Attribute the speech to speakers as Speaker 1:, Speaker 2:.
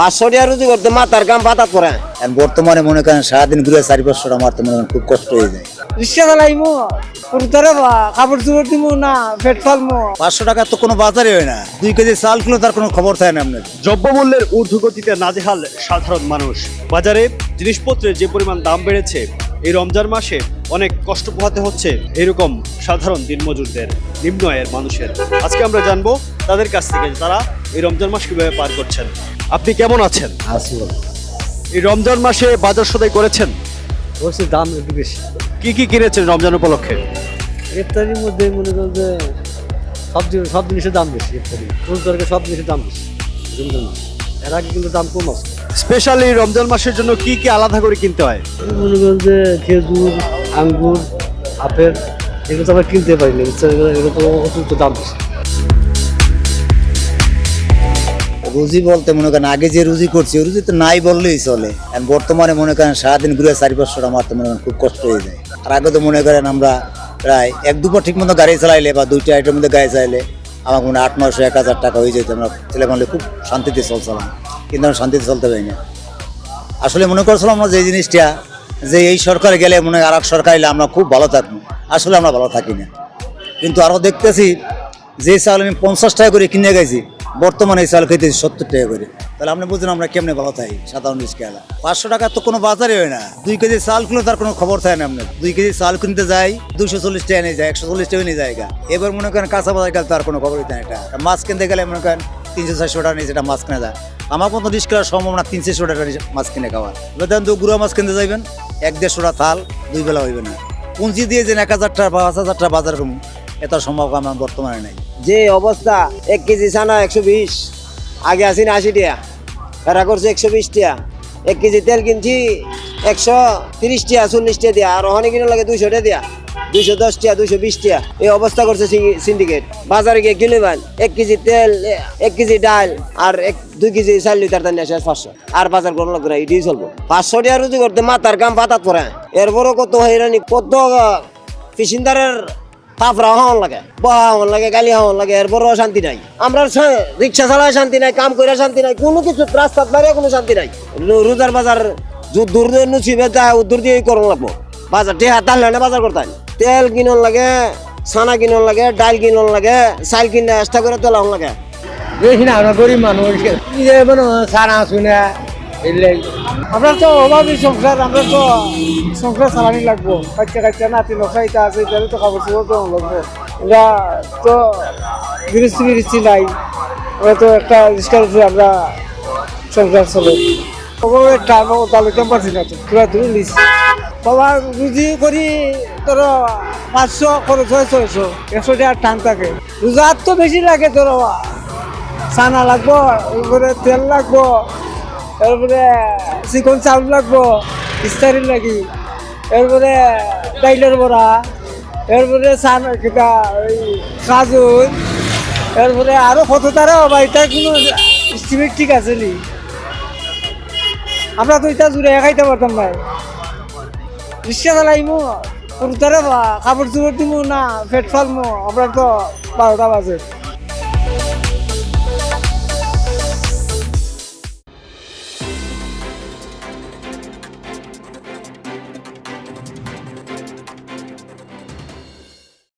Speaker 1: 500 টাকা রুজি করতে মাথার কাম পাতা পড়ে।
Speaker 2: বর্তমানে মনে করেন সারাদিন ঘুরে 4-500 আমার তো মনে করেন খুব কষ্ট হয়ে যায়।
Speaker 3: রিক্সা চালাইমু পুরুতারে কাপড় চোপড় দিমু না পেট ফালমু।
Speaker 2: 500 টাকা তো কোনো বাজারে হয় না। 2 কেজি চাল কিলো তার কোনো খবর থাকে না আপনার।
Speaker 4: দ্রব্যমূল্যের ঊর্ধ্বগতিতে নাজেহাল সাধারণ মানুষ। বাজারে জিনিসপত্রের যে পরিমাণ দাম বেড়েছে, এই রমজান মাসে অনেক কষ্ট পোহাতে হচ্ছে এরকম সাধারণ দিনমজুরদের, নিম্ন আয়ের মানুষের। আজকে আমরা জানবো তাদের কাছ থেকে তারা এই রমজান মাস কিভাবে পার করছেন। আপনি কেমন আছেন? এই রমজান মাসে বাজার সদাই করেছেন?
Speaker 5: বলছি দাম একটু বেশি।
Speaker 4: কি কি কিনেছেন রমজান উপলক্ষে?
Speaker 5: ইফতারির মধ্যে মনে করেন যে সব জিনিসের দাম বেশি। ইফতারি রোজগারকে সব জিনিসের দাম বেশি রমজান মাস। এর আগে কিন্তু দাম কম আছে।
Speaker 4: স্পেশালি রমজান মাসের জন্য কি কি আলাদা করে কিনতে হয়?
Speaker 5: মনে করেন যে খেজুর, আঙ্গুর, আপেল এগুলো তো আমরা কিনতে পারি না, এগুলো তো অতিরিক্ত দাম বেশি।
Speaker 2: রুজি বলতে মনে করেন আগে যে রুজি করছি ওই রুজি তো নাই বললেই চলে। আর বর্তমানে মনে করেন সারাদিন ঘুরে 4-500 আমার তো মনে করেন খুব কষ্ট হয়ে যায়। আর আগে তো মনে করেন আমরা প্রায় 1-2 ঠিক মতো গাড়ি চালাইলে বা 2টা আইটের মধ্যে গাড়ি চালাইলে আমার মনে হয় 800-900-1000 টাকা হয়ে যেত। আমরা ছেলেমানলে খুব শান্তিতে চলছিলাম, কিন্তু আমরা শান্তিতে চলতে পারি না। আসলে মনে করছিলাম আমরা যে জিনিসটা যে এই সরকার গেলে মনে হয় আর এক সরকার এলে আমরা খুব ভালো থাকবো। আসলে আমরা ভালো থাকি না। কিন্তু আরও দেখতেছি যে চাল আমি 50 টাকা করে কিনে গেছি, বর্তমানে এই চাল খেতেছি 70 টাকা করে। তাহলে আপনি বুঝলেন আমরা কেমনে ভালো থাকি সাধারণ রিস্কেলা। 500 টাকা তো কোনো বাজারে হয় না। 2 কেজি চাল কিলো তার কোনো খবর থাকে না আপনার। 2 কেজি চাল কিনতে যাই 240 টাকা নিয়ে যায়, 140 টাকা নিয়ে যায়। এবার মনে করেন কাঁচা বাজার গেলে তার কোনো খবরই থাকে না। এটা মাছ কিনতে গেলে মনে করেন 300-400 টাকা নিয়ে সেটা মাছ কিনে যায়। আমার মতো রিস্কেলার সম্ভাবনা 300 টাকা মাছ কিনে খাওয়ার। এবার দেখেন তো গুঁড়া মাছ কিনতে যাইবেন 1-150 টাকা থাল, 2 বেলা হইবে না। পুঁজি দিয়ে যে 1000 টাকা বা 5000 টাকা বাজার কম এত সম্ভব আমার বর্তমানে নাই।
Speaker 1: যে অবস্থা 1 কেজি ছানা 120, আগে আসিন 80 টাকা, এরা করছে 120 টাকা। 1 কেজি তেল কিনছি 130 টাকা 40 টাকা দিয়া, আর ওখানে কিনা লাগে 200 টাকা দিয়া, 210 টাকা 220 টাকা। এই অবস্থা করছে সিন্ডিকেট। বাজারে গিয়ে কিনবেন 1 কেজি তেল, 1 কেজি ডাল আর 2 কেজি চাল লিটার দাম আসে 500, আর বাজার কোনো লাগবে না, এটাই চলবো। 500 টাকা রুজি করতে মাথার কাম পাতা পড়ে। এরপরও কত হয়রানি, কত পিসিন্দারের তাপরা হওয়ার লাগে, বহা হওয়ার লাগে, গালি হওয়ার লাগে, এরপরও শান্তি নাই। আমরা রিক্সা চালায় শান্তি নাই, কাম করে শান্তি নাই, কোনো কিছু রাস্তার বাইরে কোনো শান্তি নাই। রোজার বাজার দূর নুচিবে দূর দিয়ে করুন লাগবো। বাজার টেহা তাহলে বাজার করতে তেল কিনন লাগে, ছানা কিনন লাগে, ডাল কিনন লাগে, চাল কিনে এক্সট্রা করে তোলা লাগে।
Speaker 3: বেশি না, আমরা গরিব মানুষ সারা শুনে আমরা তো অভাবী সংসার, আমরা তো সংসার চালানি লাগবো। কাচ্চা কাচ্চা নাতি নখাইটা আছে, তাহলে তো খাবার চোপড় তো লাগবো। এটা তো গৃহস্থী নাই, আমরা তো একটা রিস্কার উপরে আমরা সংসার চলে। অভাবের টান তালুকাম পাচ্ছি না, তো পুরা দূরে নিচ্ছি। বাবা রুজি করি তোর 500 খরচ হয় 600, 100 টাকার টান থাকে। রোজার তো বেশি লাগে, তোর ছানা লাগবো, এরপরে তেল লাগবো, এরপরে চিকন চাউল লাগবো ইস্তারির লাগি, এরপরে ডাইলের বড়া, এরপরে কাজুর, এরপরে আরো কত তারা বা এটা কোনো এস্টিমেট ঠিক আছে নি? আমরা তো এটা জুড়ে খাইতে পারতাম না। রিক্সা চালাইমু পুরুতারে কাপড় চোপড় দিমু না পেট ফালমু, আমরা তো 12টা বাজে।